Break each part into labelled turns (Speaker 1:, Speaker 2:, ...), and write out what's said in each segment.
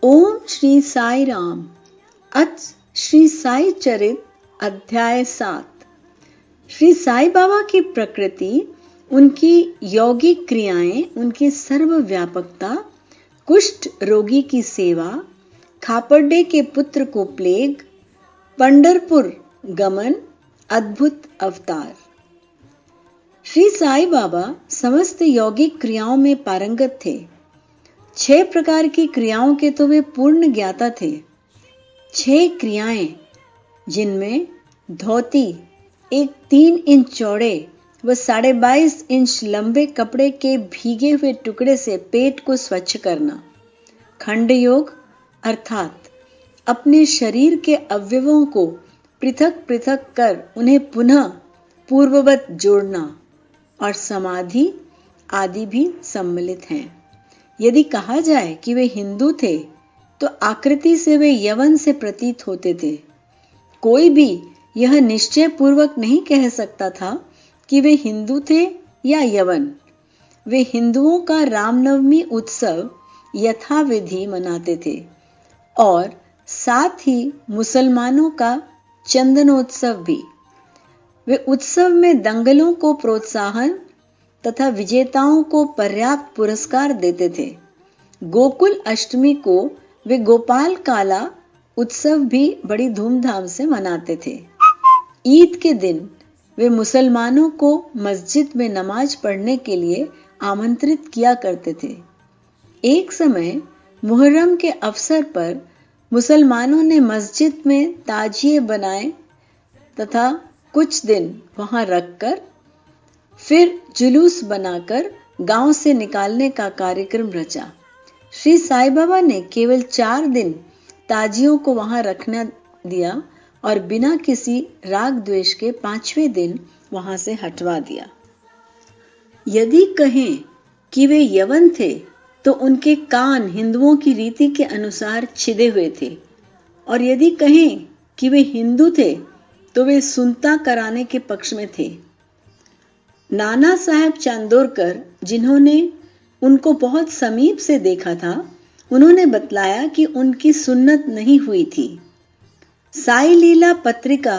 Speaker 1: ओम श्री साई राम। आज श्री साई चरित अध्याय 7। श्री साई बाबा की प्रकृति, उनकी यौगिक क्रियाएं, उनकी सर्वव्यापकता, कुष्ठ रोगी की सेवा, खापड़े के पुत्र को प्लेग, पंढरपुर गमन, अद्भुत अवतार। श्री साई बाबा समस्त यौगिक क्रियाओं में पारंगत थे। 6 प्रकार की क्रियाओं के तो वे पूर्ण ज्ञाता थे। 6 क्रियाएं, जिनमें धोती एक 3 इंच चौड़े व 22.5 इंच लंबे कपड़े के भीगे हुए टुकड़े से पेट को स्वच्छ करना, खंड योग अर्थात अपने शरीर के अवयवों को पृथक पृथक कर उन्हें पुनः पूर्ववत जोड़ना, और समाधि आदि भी सम्मिलित हैं। यदि कहा जाए कि वे हिंदू थे तो आकृति से वे यवन से प्रतीत होते थे। कोई भी यह निश्चय पूर्वक नहीं कह सकता था कि वे हिंदू थे या यवन। वे हिंदुओं का रामनवमी उत्सव यथाविधि मनाते थे और साथ ही मुसलमानों का चंदनोत्सव भी। वे उत्सव में दंगलों को प्रोत्साहन तथा विजेताओं को पर्याप्त पुरस्कार देते थे। गोकुल अष्टमी को वे गोपाल काला उत्सव भी बड़ी धूमधाम से मनाते थे। ईद के दिन वे मुसलमानों को मस्जिद में नमाज पढ़ने के लिए आमंत्रित किया करते थे। एक समय मुहर्रम के अवसर पर मुसलमानों ने मस्जिद में ताजिए बनाए तथा कुछ दिन वहां रखकर फिर जुलूस बनाकर गांव से निकालने का कार्यक्रम रचा। श्री साई बाबा ने केवल 4 दिन ताजियों को वहां रखना दिया और बिना किसी राग द्वेष के 5वें दिन वहां से हटवा दिया। यदि कहें कि वे यवन थे तो उनके कान हिंदुओं की रीति के अनुसार छिदे हुए थे, और यदि कहें कि वे हिंदू थे तो वे सुनता कराने के पक्ष में थे। नाना साहब चांदोरकर, जिन्होंने उनको बहुत समीप से देखा था, उन्होंने बतलाया कि उनकी सुन्नत नहीं हुई थी। साई लीला पत्रिका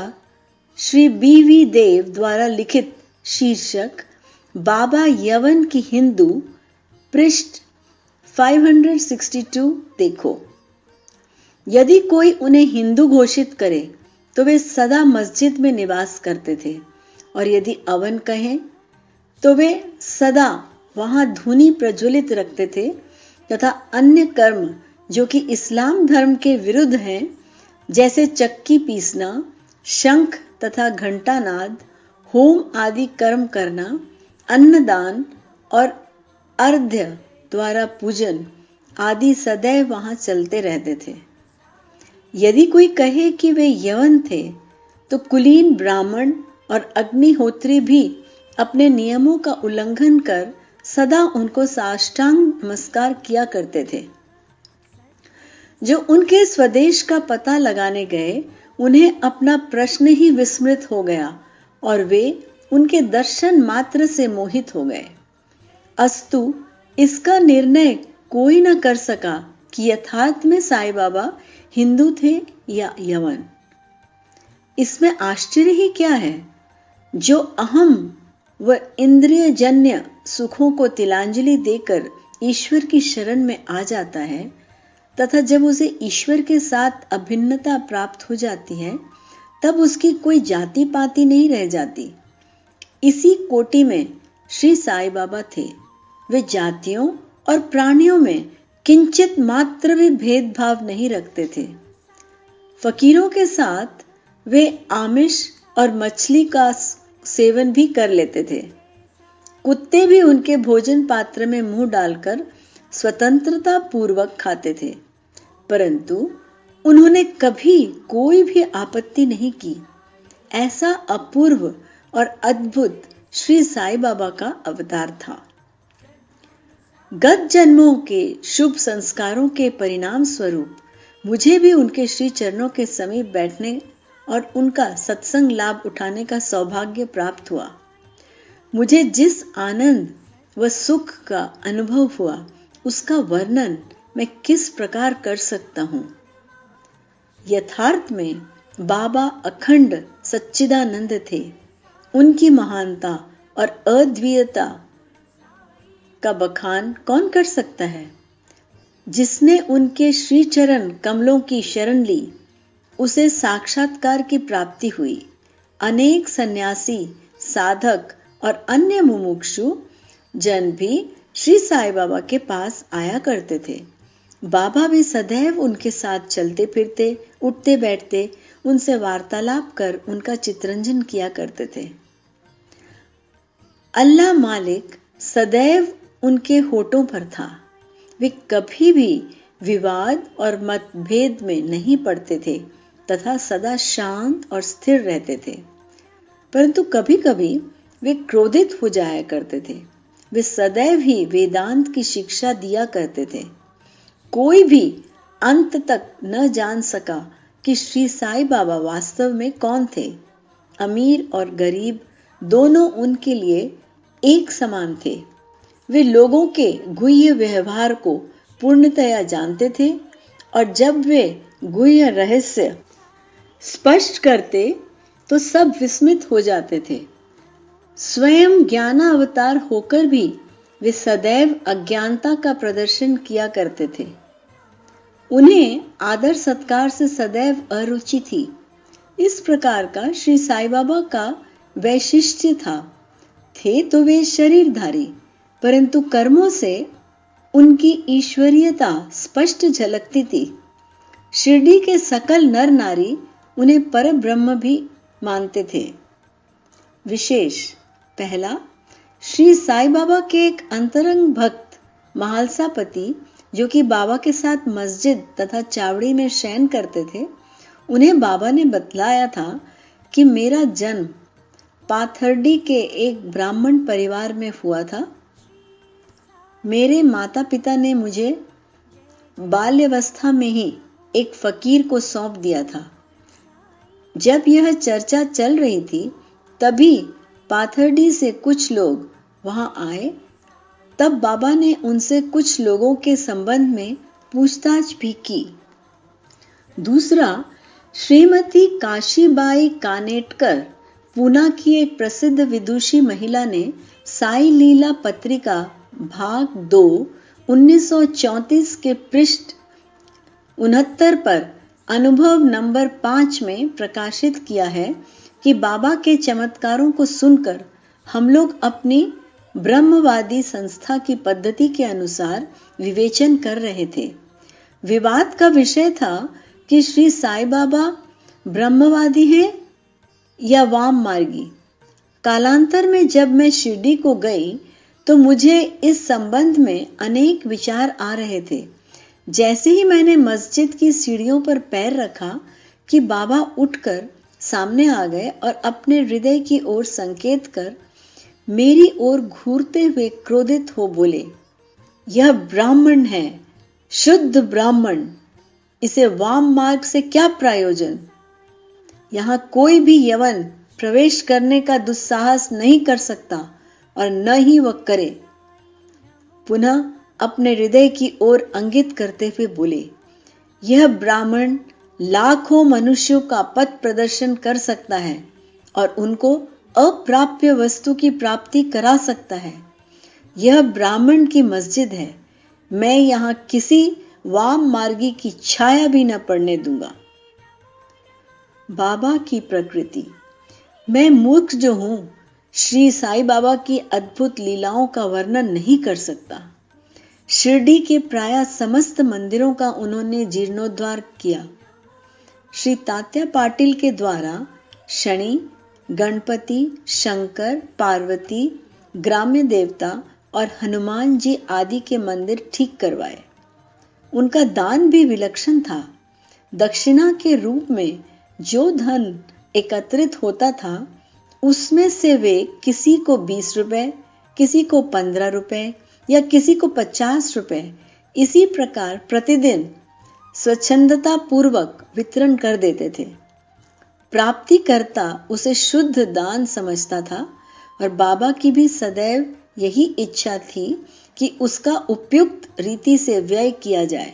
Speaker 1: श्री बी.वी. देव द्वारा लिखित शीर्षक बाबा यवन की हिंदू, पृष्ठ 562 देखो। यदि कोई उन्हें हिंदू घोषित करे तो वे सदा मस्जिद में निवास करते थे, और यदि अवन कहें तो वे सदा वहां धूनी प्रज्वलित रखते थे तथा अन्य कर्म जो कि इस्लाम धर्म के विरुद्ध हैं, जैसे चक्की पीसना, शंख तथा घंटानाद, होम आदि कर्म करना, अन्नदान और अर्घ्य द्वारा पूजन आदि सदैव वहां चलते रहते थे। यदि कोई कहे कि वे यवन थे तो कुलीन ब्राह्मण और अग्निहोत्री भी अपने नियमों का उल्लंघन कर सदा उनको साष्टांग नमस्कार किया करते थे। जो उनके स्वदेश का पता लगाने गए, उन्हें अपना प्रश्न ही विस्मृत हो गया और वे उनके दर्शन मात्र से मोहित हो गए। अस्तु इसका निर्णय कोई न कर सका कि यथार्थ में साई बाबा हिंदू थे या यवन। इसमें आश्चर्य ही क्या है? जो अहम व इंद्रियजन्य सुखों को तिलांजलि देकर ईश्वर की शरण में आ जाता है तथा जब उसे ईश्वर के साथ अभिन्नता प्राप्त हो जाती है, तब उसकी कोई जाति पाति नहीं रह जाती। इसी कोटि में श्री साई बाबा थे। वे जातियों और प्राणियों में किंचित मात्र भी भेदभाव नहीं रखते थे। फकीरों के साथ वे आमिष और मछली का सेवन भी कर लेते थे। कुत्ते भी उनके भोजन पात्र में मुंह डालकर स्वतंत्रता पूर्वक खाते थे, परंतु उन्होंने कभी कोई भी आपत्ति नहीं की। ऐसा अपूर्व और अद्भुत श्री साई बाबा का अवतार था। गत जन्मों के शुभ संस्कारों के परिणाम स्वरूप मुझे भी उनके श्री चरणों के समीप बैठने और उनका सत्संग लाभ उठाने का सौभाग्य प्राप्त हुआ। मुझे जिस आनंद व सुख का अनुभव हुआ, उसका वर्णन मैं किस प्रकार कर सकता हूं। यथार्थ में बाबा अखंड सच्चिदानंद थे। उनकी महानता और अद्वितीयता का बखान कौन कर सकता है। जिसने उनके श्री चरण कमलों की शरण ली, उसे साक्षात्कार की प्राप्ति हुई। अनेक सन्यासी, साधक और अन्य मुमुक्षु जन भी श्री साईं बाबा के पास आया करते थे। बाबा भी सदैव उनके साथ चलते फिरते, उठते बैठते, उनसे वार्तालाप कर उनका चित्रंजन किया करते थे। अल्लाह मालिक सदैव उनके होठों पर था। वे कभी भी विवाद और मतभेद में नहीं पड़ते थे तथा सदा शांत और स्थिर रहते थे। परंतु कभी कभी वे क्रोधित हो जाया करते थे। वे सदैव ही वेदांत की शिक्षा दिया करते थे। कोई भी अंत तक न जान सका कि श्री साईं बाबा वास्तव में कौन थे। अमीर और गरीब दोनों उनके लिए एक समान थे। वे लोगों के गुह्य व्यवहार को पूर्णतया जानते थे और जब वे गुह्य रहस्य स्पष्ट करते तो सब विस्मित हो जाते थे। स्वयं ज्ञानावतार होकर भी वे सदैव अज्ञानता का प्रदर्शन किया करते थे। उन्हें आदर सत्कार से सदैव अरुचि थी। इस प्रकार का श्री साईं बाबा का वैशिष्ट्य था। थे तो वे शरीरधारी, परंतु कर्मों से उनकी ईश्वरीयता स्पष्ट झलकती थी। शिरडी के सकल नर नारी उन्हें पर ब्रह्म भी मानते थे। विशेष पहला, श्री साईं बाबा के एक अंतरंग भक्त महालसापति, जो कि बाबा के साथ मस्जिद तथा चावड़ी में शयन करते थे, उन्हें बाबा ने बतलाया था कि मेरा जन्म पाथर्डी के एक ब्राह्मण परिवार में हुआ था। मेरे माता पिता ने मुझे बाल्यावस्था में ही एक फकीर को सौंप दिया था। जब यह चर्चा चल रही थी, तभी पाथर्डी से कुछ लोग वहां आए। तब बाबा ने उनसे कुछ लोगों के संबंध में पूछताछ भी की। दूसरा, श्रीमती काशीबाई कानेटकर, पूना की एक प्रसिद्ध विदुषी महिला ने साई लीला पत्रिका भाग 2 1934 के पृष्ठ 69 पर अनुभव नंबर 5 में प्रकाशित किया है कि बाबा के चमत्कारों को सुनकर हम लोग अपनी ब्रह्मवादी संस्था की पद्धति के अनुसार विवेचन कर रहे थे। विवाद का विषय था कि श्री साईं बाबा ब्रह्मवादी हैं या वाम मार्गी। कालांतर में जब मैं शिरडी को गई तो मुझे इस संबंध में अनेक विचार आ रहे थे। जैसे ही मैंने मस्जिद की सीढ़ियों पर पैर रखा कि बाबा उठकर सामने आ गए और अपने हृदय की ओर संकेत कर मेरी ओर घूरते हुए क्रोधित हो बोले, यह ब्राह्मण है, शुद्ध ब्राह्मण, इसे वाम मार्ग से क्या प्रयोजन। यहां कोई भी यवन प्रवेश करने का दुस्साहस नहीं कर सकता और न ही वह करे। पुनः अपने हृदय की ओर अंगित करते हुए बोले, यह ब्राह्मण लाखों मनुष्यों का पथ प्रदर्शन कर सकता है और उनको अप्राप्य वस्तु की प्राप्ति करा सकता है। यह ब्राह्मण की मस्जिद है। मैं यहां किसी वाम मार्गी की छाया भी न पड़ने दूंगा। बाबा की प्रकृति। मैं मूर्ख जो हूं, श्री साईं बाबा की अद्भुत लीलाओं का वर्णन नहीं कर सकता। शिरडी के प्राय समस्त मंदिरों का उन्होंने जीर्णोद्धार किया। श्री तात्या पाटिल के द्वारा शनि, गणपति, शंकर, पार्वती, ग्राम्य देवता और हनुमान जी आदि के मंदिर ठीक करवाए। उनका दान भी विलक्षण था। दक्षिणा के रूप में जो धन एकत्रित होता था, उसमें से वे किसी को 20 रुपए, किसी को 15 रुपए या किसी को 50 रुपए, इसी प्रकार प्रतिदिन स्वच्छंदता पूर्वक वितरण कर देते थे। प्राप्तिकर्ता उसे शुद्ध दान समझता था और बाबा की भी सदैव यही इच्छा थी कि उसका उपयुक्त रीति से व्यय किया जाए।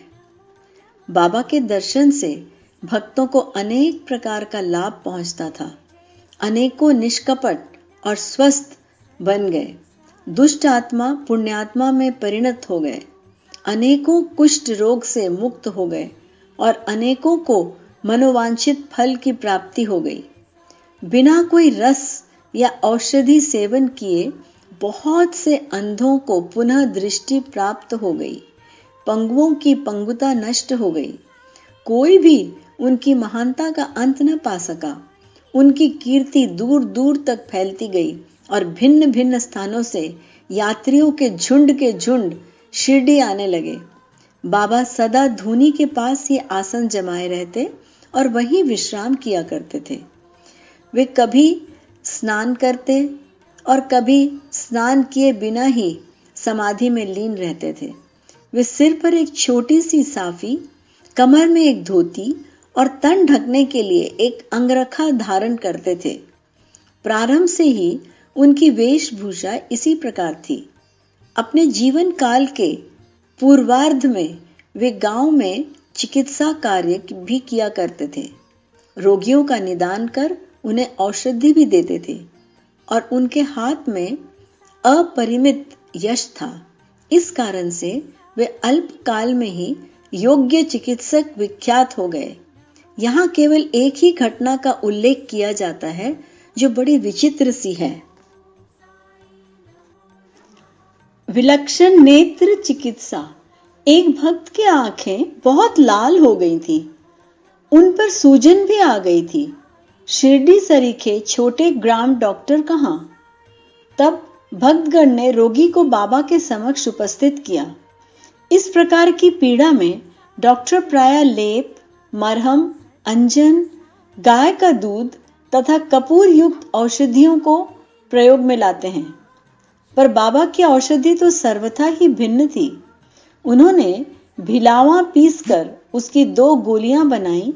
Speaker 1: बाबा के दर्शन से भक्तों को अनेक प्रकार का लाभ पहुंचता था। अनेकों निष्कपट और स्वस्थ बन गए। दुष्ट आत्मा पुण्यात्मा में परिणत हो गए। अनेकों कुष्ठ रोग से मुक्त हो गए और अनेकों को मनोवांछित फल की प्राप्ति हो गई। बिना कोई रस या औषधि सेवन किए बहुत से अंधों को पुनः दृष्टि प्राप्त हो गई। पंगुओं की पंगुता नष्ट हो गई। कोई भी उनकी महानता का अंत न पा सका। उनकी कीर्ति दूर दूर तक फैलती गई और भिन्न भिन्न स्थानों से यात्रियों के झुंड शिरडी आने लगे। बाबा सदा धूनी के पास ही आसन जमाए रहते और वहीं विश्राम किया करते थे। वे कभी स्नान करते और कभी स्नान किए बिना ही समाधि में लीन रहते थे। वे सिर पर एक छोटी सी साफी, कमर में एक धोती और तन ढकने के लिए एक अंगरखा धारण करते थे। प्रारंभ से ही उनकी वेशभूषा इसी प्रकार थी। अपने जीवन काल के पूर्वार्ध में वे गांव में चिकित्सा कार्य भी किया करते थे। रोगियों का निदान कर उन्हें औषधि भी देते थे और उनके हाथ में अपरिमित यश था। इस कारण से वे अल्प काल में ही योग्य चिकित्सक विख्यात हो गए। यहाँ केवल एक ही घटना का उल्लेख किया जाता है जो बड़ी विचित्र सी है। विलक्षण नेत्र चिकित्सा। एक भक्त की आंखें बहुत लाल हो गई थी। उन पर सूजन भी आ गई थी। शिरडी सरीखे छोटे ग्राम डॉक्टर कहाँ? तब भक्तगण ने रोगी को बाबा के समक्ष उपस्थित किया। इस प्रकार की पीड़ा में डॉक्टर प्रायः लेप, मरहम, अंजन, गाय का दूध तथा कपूर युक्त औषधियों को प्रयोग में लाते हैं, पर बाबा की औषधि तो सर्वथा ही भिन्न थी। उन्होंने भिलावा पीसकर उसकी 2 गोलियां बनाई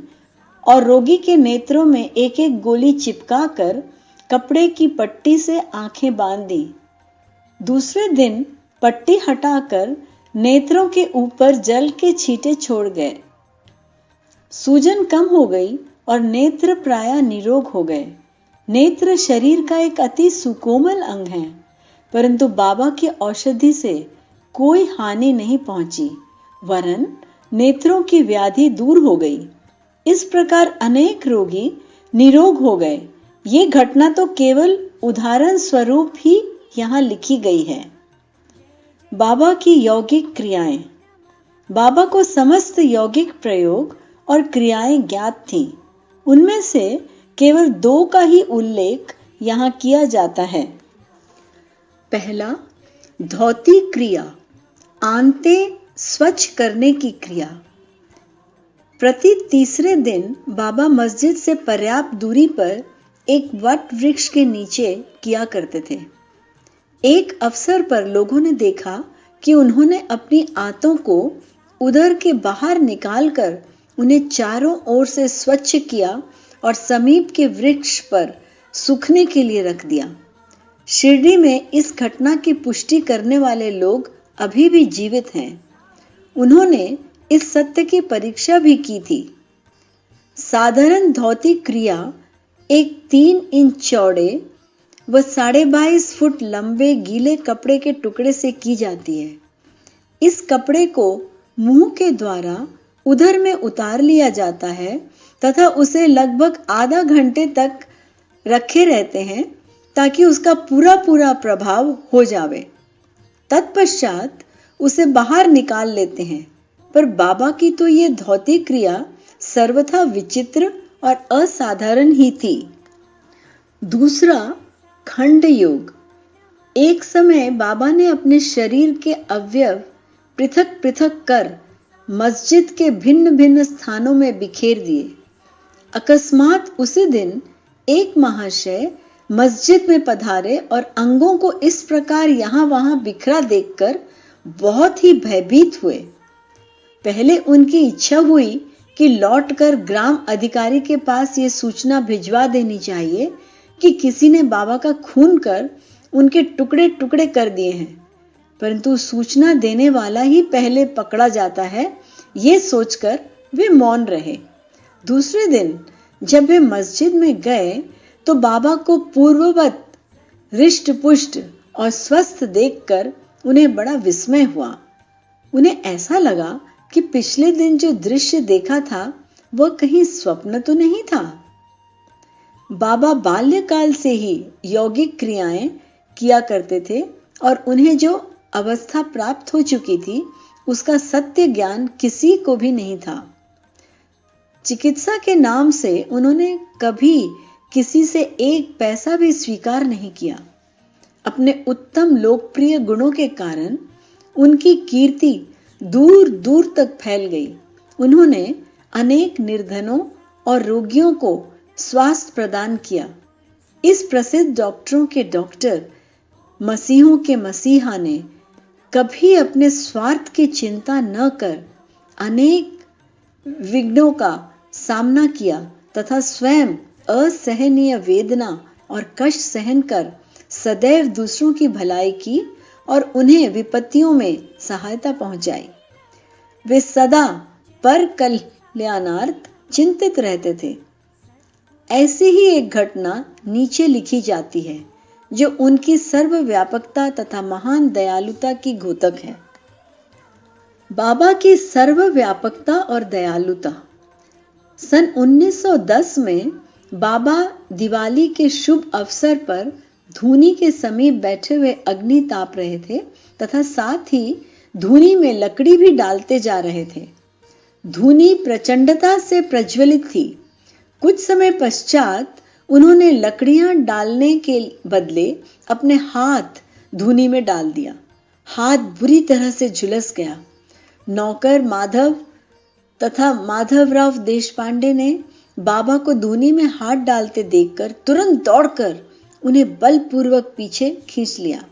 Speaker 1: और रोगी के नेत्रों में एक एक गोली चिपकाकर कपड़े की पट्टी से आंखें बांध दी। दूसरे दिन पट्टी हटाकर नेत्रों के ऊपर जल के छींटे छोड़ गए। सूजन कम हो गई और नेत्र प्रायः निरोग हो गए। नेत्र शरीर का एक अति सुकोमल अंग है, परंतु बाबा की औषधि से कोई हानि नहीं पहुंची, वरन नेत्रों की व्याधि दूर हो गई। इस प्रकार अनेक रोगी निरोग हो गए। ये घटना तो केवल उदाहरण स्वरूप ही यहाँ लिखी गई है। बाबा की यौगिक क्रियाएं। बाबा को समस्त यौगिक प्रयोग और क्रियाएं ज्ञात थीं। उनमें से केवल 2 का ही उल्लेख यहाँ किया जाता है। पहला, धौती क्रिया, आंते स्वच्छ करने की क्रिया। प्रति तीसरे दिन बाबा मस्जिद से पर्याप्त दूरी पर एक वट वृक्ष के नीचे किया करते थे। एक अवसर पर लोगों ने देखा कि उन्होंने अपनी आंतों को उदर के बाहर निकालकर उन्हें चारों ओर से स्वच्छ किया और समीप के वृक्ष पर सूखने के लिए रख दिया। शिरडी में इस घटना की पुष्टि करने वाले लोग अभी भी जीवित हैं। उन्होंने इस सत्य की परीक्षा भी की थी। साधारण धौती क्रिया एक 3 इंच चौड़े व 22.5 फुट लंबे गीले कपड़े के टुकड़े से की जाती है। इस कपड़े को मुंह के द्वारा उदर में उतार लिया जाता है तथा उसे लगभग आधा घंटे तक रखे रहते हैं ताकि उसका पूरा प्रभाव हो जावे। तत्पश्चात उसे बाहर निकाल लेते हैं। पर बाबा की तो ये धौती क्रिया सर्वथा विचित्र और असाधारण ही थी। दूसरा, खंड योग। एक समय बाबा ने अपने शरीर के अवयव पृथक पृथक कर मस्जिद के भिन्न भिन्न स्थानों में बिखेर दिए। अकस्मात उसी दिन एक महाशय मस्जिद में पधारे और अंगों को इस प्रकार यहाँ वहां बिखरा देखकर बहुत ही भयभीत हुए। पहले उनकी इच्छा हुई कि लौटकर ग्राम अधिकारी के पास ये सूचना भिजवा देनी चाहिए कि किसी ने बाबा का खून कर उनके टुकड़े टुकड़े कर दिए हैं, परंतु सूचना देने वाला ही पहले पकड़ा जाता है, ये सोचकर वे मौन रहे। दूसरे दिन जब वे मस्जिद में गए तो बाबा को पूर्ववत रिष्ट पुष्ट और स्वस्थ देखकर उन्हें बड़ा विस्मय हुआ। उन्हें ऐसा लगा कि पिछले दिन जो दृश्य देखा था वह कहीं स्वप्न तो नहीं था। बाबा बाल्यकाल से ही यौगिक क्रियाएं किया करते थे और उन्हें जो अवस्था प्राप्त हो चुकी थी उसका सत्य ज्ञान किसी को भी नहीं था। चिकित्सा के नाम से उन्होंने कभी किसी से एक पैसा भी स्वीकार नहीं किया। अपने उत्तम लोकप्रिय गुणों के कारण उनकी कीर्ति दूर दूर तक फैल गई। उन्होंने अनेक निर्धनों और रोगियों को स्वास्थ्य प्रदान किया। इस प्रसिद्ध डॉक्टरों के डॉक्टर, मसीहों के मसीहा ने कभी अपने स्वार्थ की चिंता न कर अनेक विघ्नों का सामना किया तथा स्वयं असहनीय वेदना और कष्ट सहन कर सदैव दूसरों की भलाई की और उन्हें विपत्तियों में सहायता पहुंचाई। वे सदा पर कल्याणार्थ चिंतित रहते थे। ऐसी ही एक घटना नीचे लिखी जाती है जो उनकी सर्वव्यापकता तथा महान दयालुता की द्योतक है। बाबा की सर्वव्यापकता और दयालुता। सन 1910 में बाबा दिवाली के शुभ अवसर पर धूनी के समीप बैठे हुए अग्नि ताप रहे थे तथा साथ ही धूनी में लकड़ी भी डालते जा रहे थे। धूनी प्रचंडता से प्रज्वलित थी। कुछ समय पश्चात उन्होंने लकड़ियां डालने के बदले अपने हाथ धूनी में डाल दिया। हाथ बुरी तरह से झुलस गया। नौकर माधव तथा माधवराव देशपांडे ने बाबा को धूनी में हाथ डालते देखकर तुरंत दौड़कर उन्हें बलपूर्वक पीछे खींच लिया।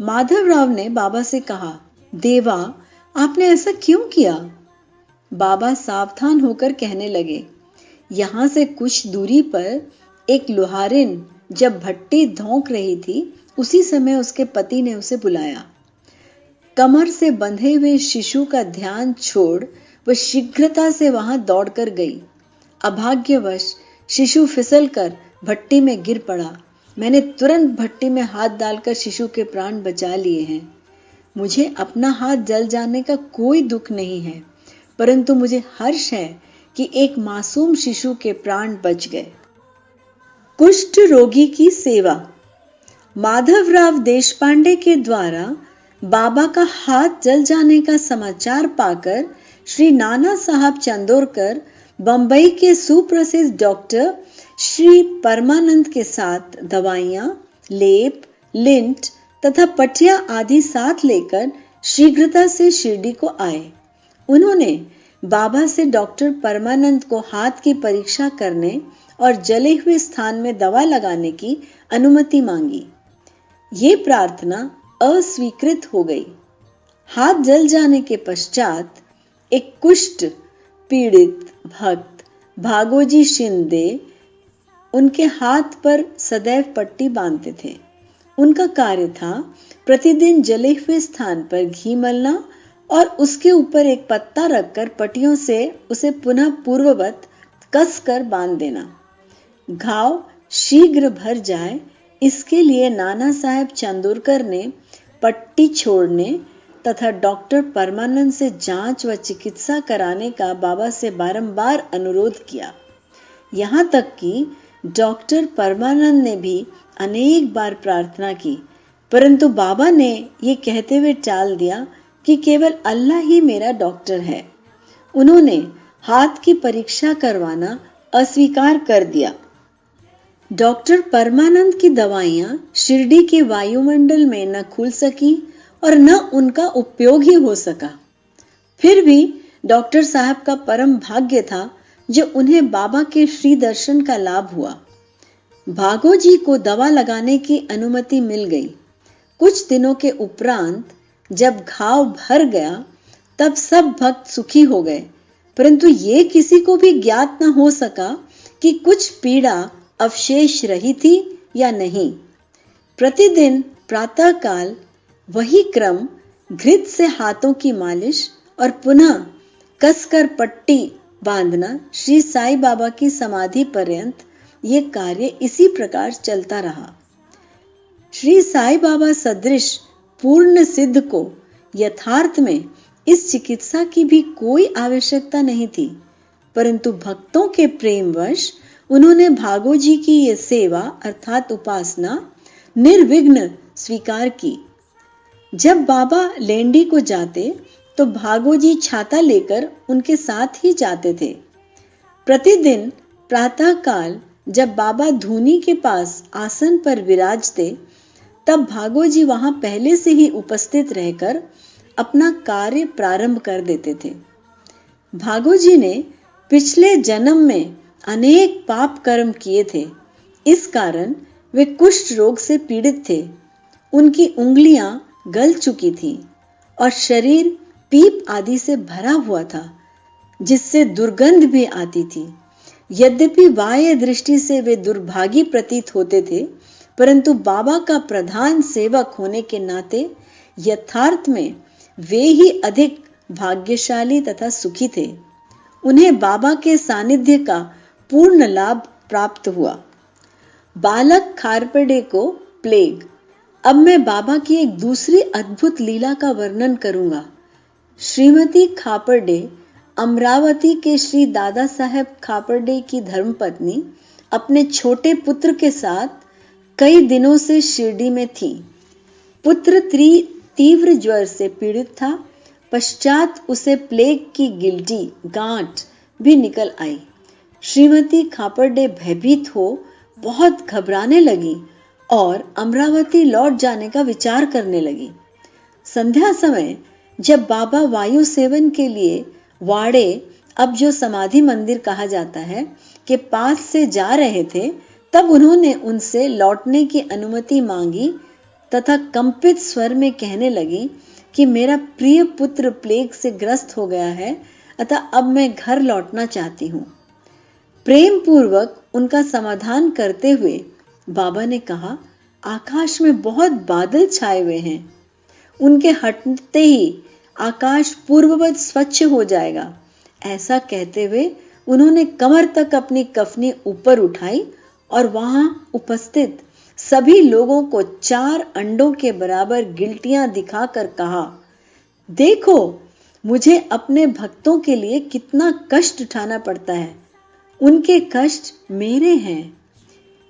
Speaker 1: माधवराव ने बाबा से कहा, देवा, आपने ऐसा क्यों किया? बाबा सावधान होकर कहने लगे, यहां से कुछ दूरी पर एक लोहारिन जब भट्टी धोंक रही थी, उसी समय उसके पति ने उसे बुलाया। कमर से बंधे हुए शिशु का ध्यान छोड़ वह शीघ्रता से वहां दौड़कर गई। अभाग्यवश शिशु फिसलकर भट्टी में गिर पड़ा। मैंने तुरंत भट्टी में हाथ डालकर शिशु के प्राण बचा लिए हैं। मुझे अपना हाथ जल जाने का कोई दुख नहीं है, परंतु मुझे हर्ष है कि एक मासूम शिशु के प्राण बच गए। कुष्ठ रोगी की सेवा। माधवराव देशपांडे के द्वारा बाबा का हाथ जल जाने का समाचार पाकर श्री नाना साहब चंदोरकर बंबई के सुप्रसिद्ध डॉक्टर श्री परमानंद के साथ दवाइयां, लेप, लिंट तथा पट्टियां आदि साथ लेकर शीघ्रता से शिरडी को आए। उन्होंने बाबा से डॉक्टर परमानंद को हाथ की परीक्षा करने और जले हुए स्थान में दवा लगाने की अनुमति मांगी। ये प्रार्थना अस्वीकृत हो गई। हाथ जल जाने के पश्चात एक कुष्ठ पीड़ित भक्त भागोजी शिंदे उनके हाथ पर सदैव पट्टी बांधते थे। उनका कार्य था प्रतिदिन जले हुए स्थान पर घी मलना और उसके ऊपर एक पत्ता रखकर पट्टियों से उसे पुनः पूर्ववत कसकर बांध देना। घाव शीघ्र भर जाए, इसके लिए नाना साहब चंदोरकर ने पट्टी छोड़ने तथा डॉक्टर परमानंद से जांच व चिकित्सा कराने का बाबा से बारंबार अनुरोध किया। यहाँ तक कि डॉक्टर परमानंद ने भी अनेक बार प्रार्थना की, परंतु बाबा ने ये कहते हुए टाल दिया कि केवल अल्लाह ही मेरा डॉक्टर है। उन्होंने हाथ की परीक्षा करवाना अस्वीकार कर दिया। डॉक्टर परमानंद की दवाइयां शिरडी के वायुमंडल में न खुल सकी और न उनका उपयोग ही हो सका। फिर भी डॉक्टर साहब का परम भाग्य था जो उन्हें बाबा के श्री दर्शन का लाभ हुआ। भागो जी को दवा लगाने की अनुमति मिल गई। कुछ दिनों के उपरांत जब घाव भर गया तब सब भक्त सुखी हो गए, परंतु ये किसी को भी ज्ञात न हो सका कि कुछ पीड़ा अवशेष रही थी या नहीं। प्रतिदिन प्रातःकाल वही क्रम घृत से हाथों की मालिश और पुनः कसकर पट्टी बांधना श्री साईं बाबा की समाधि पर्यंत ये कार्य इसी प्रकार चलता रहा। श्री साईं बाबा सदृश पूर्ण सिद्ध को यथार्थ में इस चिकित्सा की भी कोई आवश्यकता नहीं थी, परंतु भक्तों के प्रेमवश उन्होंने भागो जी की ये सेवा अर्थात उपासना निर्विघ्न स्वीकार की। जब बाबा लेंडी को जाते तो भागो जी छाता लेकर उनके साथ ही जाते थे। प्रतिदिन प्रातः काल जब बाबा धूनी के पास आसन पर विराजते, तब भागो जी वहां पहले से ही उपस्थित रहकर अपना कार्य प्रारंभ कर देते थे। भागो जी ने पिछले जन्म में अनेक पाप कर्म किए थे, इस कारण वे कुष्ठ रोग से पीड़ित थे। उनकी उंगलियां गल चुकी थीं और शरीर पीप आदि से भरा हुआ था, जिससे दुर्गंध भी आती थी। यद्यपि बाह्य दृष्टि से वे दुर्भागी प्रतीत होते थे, परंतु बाबा का प्रधान सेवक होने के नाते यथार्थ में वे ही अधिक भाग्यशाली तथा सुखी थे। उन्हें बाबा के सानिध्य का पूर्ण लाभ प्राप्त हुआ। बालक खारपेडे को प्लेग। अब मैं बाबा की एक दूसरी अद्भुत लीला का वर्णन करूंगा। श्रीमती खापर्डे अमरावती के श्री दादा साहेब खापर्डे की धर्मपत्नी अपने छोटे पुत्र के साथ कई दिनों से शिरडी में थी। पुत्र तीव्र ज्वर से पीड़ित था। पश्चात उसे प्लेग की गिल्टी गांठ भी निकल आई। श्रीमती खापर्डे भयभीत हो बहुत घबराने लगी और अमरावती लौट जाने का विचार करने लगी। संध्या समय जब बाबा वायु सेवन के लिए वाड़े, अब जो समाधि मंदिर कहा जाता है, के पास से जा रहे थे, तब उन्होंने उनसे लौटने की अनुमति मांगी तथा कंपित स्वर में कहने लगी कि मेरा प्रिय पुत्र प्लेग से ग्रस्त हो गया है, अतः अब मैं घर लौटना चाहती हूँ। प्रेम पूर्वक उनका समाधान करते हुए बाबा ने कहा, आकाश में बहुत बादल छाए हुए हैं, उनके हटते ही आकाश पूर्ववत स्वच्छ हो जाएगा। ऐसा कहते हुए उन्होंने कमर तक अपनी कफनी ऊपर उठाई और वहां उपस्थित सभी लोगों को 4 अंडों के बराबर गिल्टियां दिखाकर कहा, देखो मुझे अपने भक्तों के लिए कितना कष्ट उठाना पड़ता है, उनके कष्ट मेरे हैं।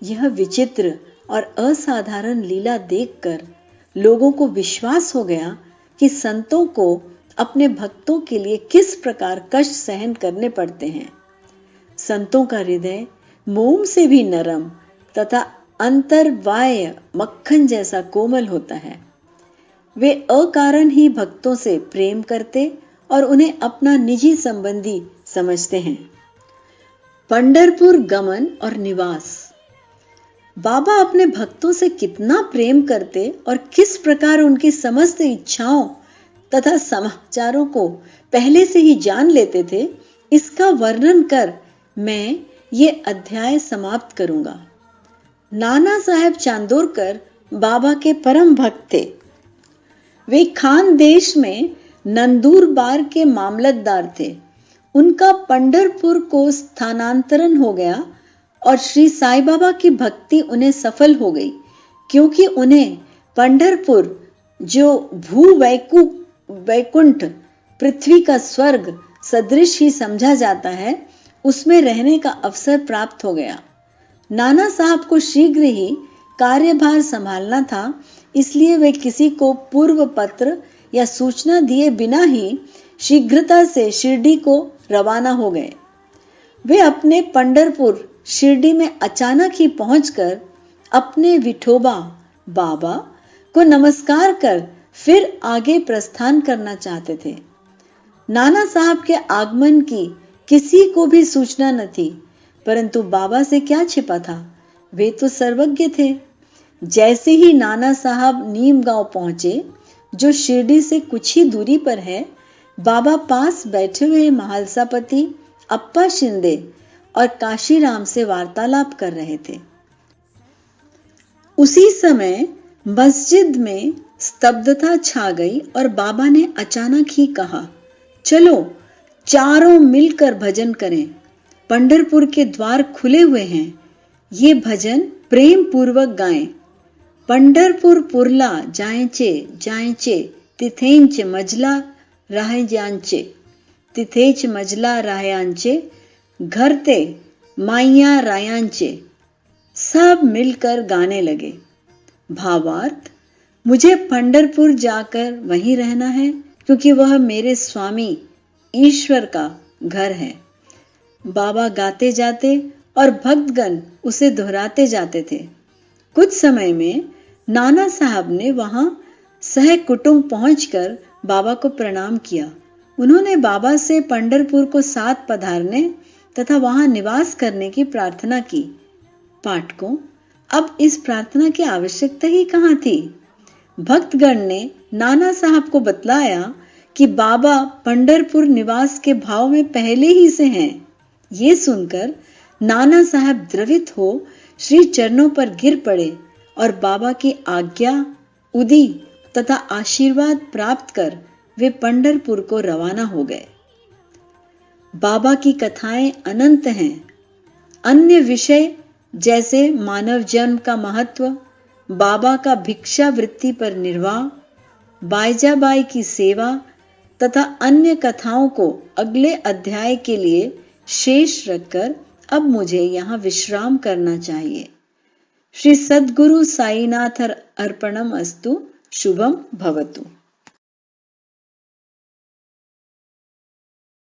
Speaker 1: यह विचित्र और असाधारण लीला देखकर लोगों को विश्वास हो गया कि संतों को अपने भक्तों के लिए किस प्रकार कष्ट सहन करने पड़ते हैं। संतों का हृदय मोम से भी नरम तथा अंतर्वाय मक्खन जैसा कोमल होता है। वे अकारण ही भक्तों से प्रेम करते और उन्हें अपना निजी संबंधी समझते हैं। पंढरपुर गमन और निवास। बाबा अपने भक्तों से कितना प्रेम करते और किस प्रकार उनकी समस्त इच्छाओं तथा समाचारों को पहले से ही जान लेते थे, इसका वर्णन कर मैं ये अध्याय समाप्त करूंगा। नाना साहेब चांदोरकर बाबा के परम भक्त थे। वे खान देश में नंदूरबार के मामलतदार थे। उनका पंढरपुर को स्थानांतरण हो गया और श्री साईं बाबा की भक्ति उन्हें सफल हो गई, क्योंकि उन्हें पंढरपुर, जो वैकुंठ पृथ्वी का स्वर्ग सदृश ही समझा जाता है, उसमें रहने का अवसर प्राप्त हो गया। नाना साहब को शीघ्र ही कार्यभार संभालना था, इसलिए वे किसी को पूर्व पत्र या सूचना दिए बिना ही शीघ्रता से शिरडी को रवाना हो गए। वे अपने पंढरपुर शिरडी में अचानक ही पहुंचकर अपने विठोबा बाबा को नमस्कार कर फिर आगे प्रस्थान करना चाहते थे। नाना साहब के आगमन की किसी को भी सूचना न थी, परंतु बाबा से क्या छिपा था, वे तो सर्वज्ञ थे। जैसे ही नाना साहब नीम गांव पहुंचे, जो शिरडी से कुछ ही दूरी पर है, बाबा पास बैठे हुए महालसापति अप्पा शिंदे और काशीराम से वार्तालाप कर रहे थे। उसी समय मस्जिद में स्तब्धता छा गई और बाबा ने अचानक ही कहा, चलो चारों मिलकर भजन करें। पंढरपुर के द्वार खुले हुए हैं। ये भजन प्रेम पूर्वक गाएं। पंढरपूर पुरला जायचे जायचे, तिथेंच मजला राहायचे, तिथेच मजला राहायचे, घर ते माइया रायांचे। सब मिलकर गाने लगे। भावार्थ, मुझे पंढरपुर जाकर वहीं रहना है, क्योंकि वह मेरे स्वामी ईश्वर का घर है। बाबा गाते जाते और भक्तगण उसे दोहराते जाते थे। कुछ समय में नाना साहब ने वहां सह कुटुंब पहुंचकर बाबा को प्रणाम किया। उन्होंने बाबा से पंढरपुर को साथ पधारने तथा वहां निवास करने की प्रार्थना की। पाठकों, अब इस प्रार्थना की आवश्यकता ही कहां थी? भक्तगण ने नाना साहब को बतलाया कि बाबा पंढरपुर निवास के भाव में पहले ही से हैं। ये सुनकर नाना साहब द्रवित हो श्री चरणों पर गिर पड़े और बाबा की आज्ञा, उदी तथा आशीर्वाद प्राप्त कर वे पंढरपुर को रवाना हो गए। बाबा की कथाएं अनंत हैं। अन्य विषय जैसे मानव जन्म का महत्व, बाबा का भिक्षा वृत्ति पर निर्वाह, बाईजाबाई की सेवा तथा अन्य कथाओं को अगले अध्याय के लिए शेष रखकर अब मुझे यहाँ विश्राम करना चाहिए। श्री सद्गुरु साईनाथ अर्पणम अस्तु। शुभम भवतु।